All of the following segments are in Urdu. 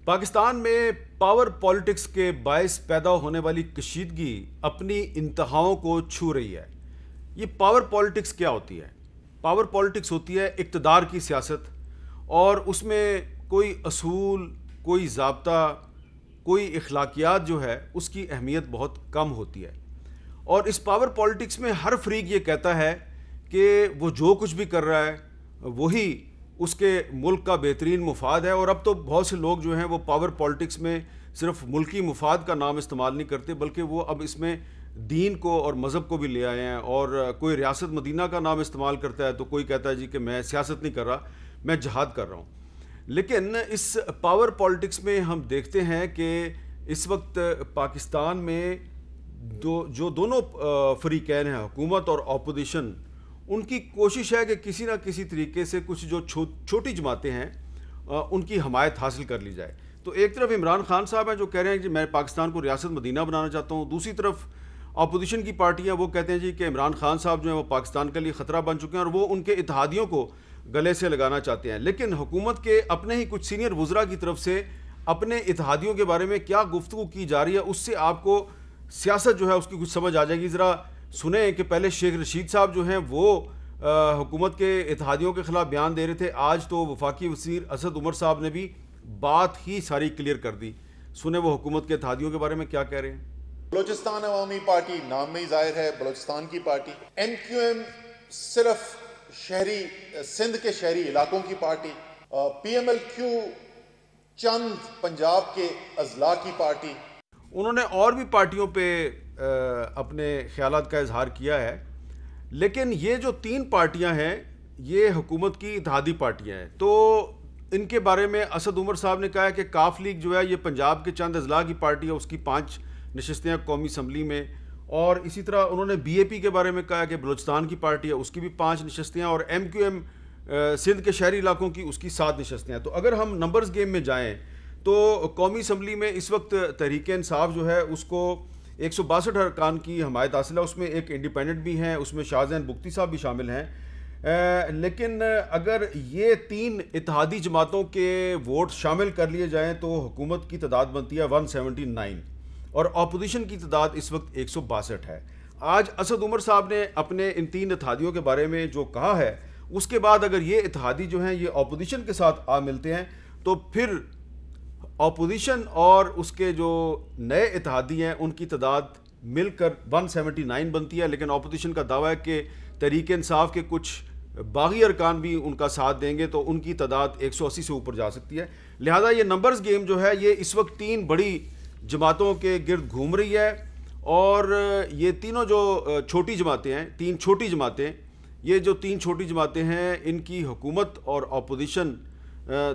پاکستان میں پاور پالیٹکس کے باعث پیدا ہونے والی کشیدگی اپنی انتہاؤں کو چھو رہی ہے۔ یہ پاور پالیٹکس کیا ہوتی ہے؟ پاور پالیٹکس ہوتی ہے اقتدار کی سیاست، اور اس میں کوئی اصول، کوئی ضابطہ، کوئی اخلاقیات جو ہے اس کی اہمیت بہت کم ہوتی ہے۔ اور اس پاور پالیٹکس میں ہر فریق یہ کہتا ہے کہ وہ جو کچھ بھی کر رہا ہے وہی اس کے ملک کا بہترین مفاد ہے۔ اور اب تو بہت سے لوگ جو ہیں وہ پاور پالیٹکس میں صرف ملکی مفاد کا نام استعمال نہیں کرتے، بلکہ وہ اب اس میں دین کو اور مذہب کو بھی لے آئے ہیں۔ اور کوئی ریاست مدینہ کا نام استعمال کرتا ہے تو کوئی کہتا ہے جی کہ میں سیاست نہیں کر رہا، میں جہاد کر رہا ہوں۔ لیکن اس پاور پالیٹکس میں ہم دیکھتے ہیں کہ اس وقت پاکستان میں جو دونوں فریقین ہیں، حکومت اور اپوزیشن، ان کی کوشش ہے کہ کسی نہ کسی طریقے سے کچھ جو چھوٹی جماعتیں ہیں ان کی حمایت حاصل کر لی جائے۔ تو ایک طرف عمران خان صاحب ہیں جو کہہ رہے ہیں کہ میں پاکستان کو ریاست مدینہ بنانا چاہتا ہوں، دوسری طرف اپوزیشن کی پارٹیاں وہ کہتے ہیں جی کہ عمران خان صاحب جو ہیں وہ پاکستان کے لیے خطرہ بن چکے ہیں اور وہ ان کے اتحادیوں کو گلے سے لگانا چاہتے ہیں۔ لیکن حکومت کے اپنے ہی کچھ سینئر وزراء کی طرف سے اپنے اتحادیوں کے بارے میں کیا گفتگو کی جا رہی ہے، اس سے آپ کو سیاست جو ہے اس کی کچھ سمجھ آ جائے گی۔ ذرا سنیں کہ پہلے شیخ رشید صاحب جو ہیں وہ حکومت کے اتحادیوں کے خلاف بیان دے رہے تھے، آج تو وفاقی وزیر اسد عمر صاحب نے بھی بات ہی ساری کلیئر کر دی۔ سنیں وہ حکومت کے اتحادیوں کے بارے میں کیا کہہ رہے ہیں۔ بلوچستان عوامی پارٹی نام میں ہی ظاہر ہے بلوچستان کی پارٹی، ایم کیو ایم صرف شہری سندھ کے شہری علاقوں کی party, P M L Q چند پنجاب کے اضلاع کی پارٹی۔ انہوں نے اور بھی پارٹیوں پہ اپنے خیالات کا اظہار کیا ہے، لیکن یہ جو تین پارٹیاں ہیں یہ حکومت کی اتحادی پارٹیاں ہیں۔ تو ان کے بارے میں اسد عمر صاحب نے کہا ہے کہ کاف لیگ جو ہے یہ پنجاب کے چند اضلاع کی پارٹی ہے، اس کی 5 نشستیں ہیں قومی اسمبلی میں، اور اسی طرح انہوں نے بی اے پی کے بارے میں کہا کہ بلوچستان کی پارٹی ہے، اس کی بھی 5 نشستیں ہیں، اور ایم کیو ایم سندھ کے شہری علاقوں کی اس کی 7 نشستیں ہیں۔ تو اگر ہم نمبرز گیم میں جائیں تو قومی اسمبلی میں اس وقت تحریک انصاف جو ہے اس کو 162 ارکان کی حمایت حاصل ہے، اس میں ایک انڈیپینڈنٹ بھی ہیں، اس میں شاہ زین بگٹی صاحب بھی شامل ہیں۔ لیکن اگر یہ 3 اتحادی جماعتوں کے ووٹ شامل کر لیے جائیں تو حکومت کی تعداد بنتی ہے 179 اور اپوزیشن کی تعداد اس وقت 162 ہے۔ آج اسد عمر صاحب نے اپنے ان 3 اتحادیوں کے بارے میں جو کہا ہے، اس کے بعد اگر یہ اتحادی جو ہیں یہ اپوزیشن کے ساتھ آ ملتے ہیں تو پھر اپوزیشن اور اس کے جو نئے اتحادی ہیں ان کی تعداد مل کر 179 بنتی ہے۔ لیکن اپوزیشن کا دعویٰ ہے کہ تحریک انصاف کے کچھ باغی ارکان بھی ان کا ساتھ دیں گے تو ان کی تعداد 180 سے اوپر جا سکتی ہے۔ لہذا یہ نمبرز گیم جو ہے یہ اس وقت 3 بڑی جماعتوں کے گرد گھوم رہی ہے، اور یہ تینوں جو چھوٹی جماعتیں ہیں، 3 چھوٹی جماعتیں، یہ جو 3 چھوٹی جماعتیں ہیں ان کی حکومت اور اپوزیشن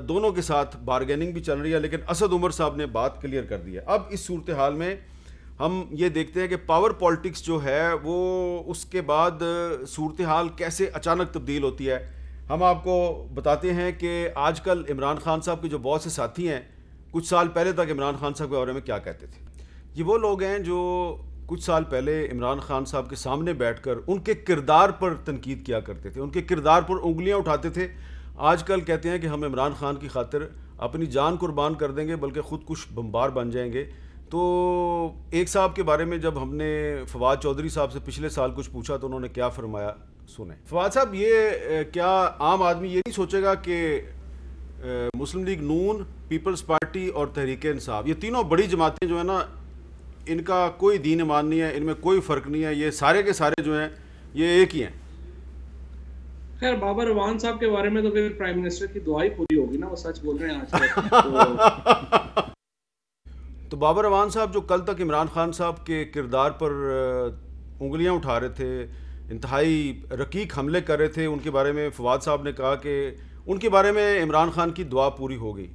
دونوں کے ساتھ بارگیننگ بھی چل رہی ہے۔ لیکن اسد عمر صاحب نے بات کلیئر کر دی ہے۔ اب اس صورتحال میں ہم یہ دیکھتے ہیں کہ پاور پالیٹکس جو ہے وہ اس کے بعد صورتحال کیسے اچانک تبدیل ہوتی ہے۔ ہم آپ کو بتاتے ہیں کہ آج کل عمران خان صاحب کے جو بہت سے ساتھی ہیں، کچھ سال پہلے تک عمران خان صاحب کے بارے میں کیا کہتے تھے۔ یہ وہ لوگ ہیں جو کچھ سال پہلے عمران خان صاحب کے سامنے بیٹھ کر ان کے کردار پر تنقید کیا کرتے تھے، ان کے کردار پر انگلیاں اٹھاتے تھے۔ آج کل کہتے ہیں کہ ہم عمران خان کی خاطر اپنی جان قربان کر دیں گے، بلکہ خود کش بمبار بن جائیں گے۔ تو ایک صاحب کے بارے میں جب ہم نے فواد چودھری صاحب سے پچھلے سال کچھ پوچھا تو انہوں نے کیا فرمایا، سنیں۔ فواد صاحب، یہ کیا عام آدمی یہ نہیں سوچے گا کہ مسلم لیگ نون، پیپلز پارٹی اور تحریک انصاف، یہ تینوں بڑی جماعتیں جو ہیں نا، ان کا کوئی دین ایمان نہیں ہے، ان میں کوئی فرق نہیں ہے، یہ سارے کے سارے جو ہیں یہ ایک ہی ہیں؟ خیر، بابر اعوان صاحب کے بارے میں تو پھر پرائم منسٹر کی دعا ہی پوری ہوگی نا، وہ سچ بول رہے ہیں آج تک۔ تو بابر اعوان صاحب جو کل تک عمران خان صاحب کے کردار پر انگلیاں اٹھا رہے تھے، انتہائی رقیق حملے کر رہے تھے، ان کے بارے میں فواد صاحب نے کہا کہ ان کے بارے میں عمران خان کی دعا پوری ہو گئی۔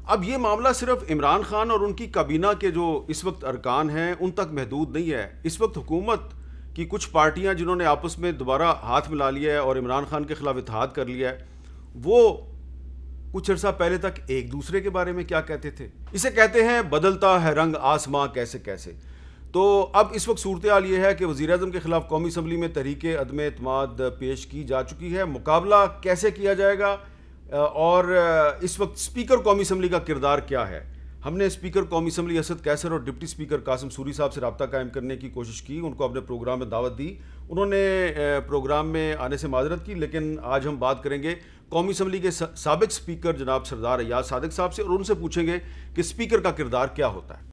اب یہ معاملہ صرف عمران خان اور ان کی کابینہ کے جو اس وقت ارکان ہیں ان تک محدود نہیں ہے۔ اس وقت حکومت کی کچھ پارٹیاں جنہوں نے آپس میں دوبارہ ہاتھ ملا لیا ہے اور عمران خان کے خلاف اتحاد کر لیا ہے، وہ کچھ عرصہ پہلے تک ایک دوسرے کے بارے میں کیا کہتے تھے؟ اسے کہتے ہیں بدلتا ہے رنگ آسماں کیسے کیسے۔ تو اب اس وقت صورتحال یہ ہے کہ وزیر اعظم کے خلاف قومی اسمبلی میں تحریک عدم اعتماد پیش کی جا چکی ہے۔ مقابلہ کیسے کیا جائے گا اور اس وقت اسپیکر قومی اسمبلی کا کردار کیا ہے؟ ہم نے اسپیکر قومی اسمبلی اسد کیسر اور ڈپٹی اسپیکر قاسم سوری صاحب سے رابطہ قائم کرنے کی کوشش کی، ان کو اپنے پروگرام میں دعوت دی، انہوں نے پروگرام میں آنے سے معذرت کی، لیکن آج ہم بات کریں گے قومی اسمبلی کے سابق اسپیکر جناب سردار ایاز صادق صاحب سے، اور ان سے پوچھیں گے کہ اسپیکر کا کردار کیا ہوتا ہے۔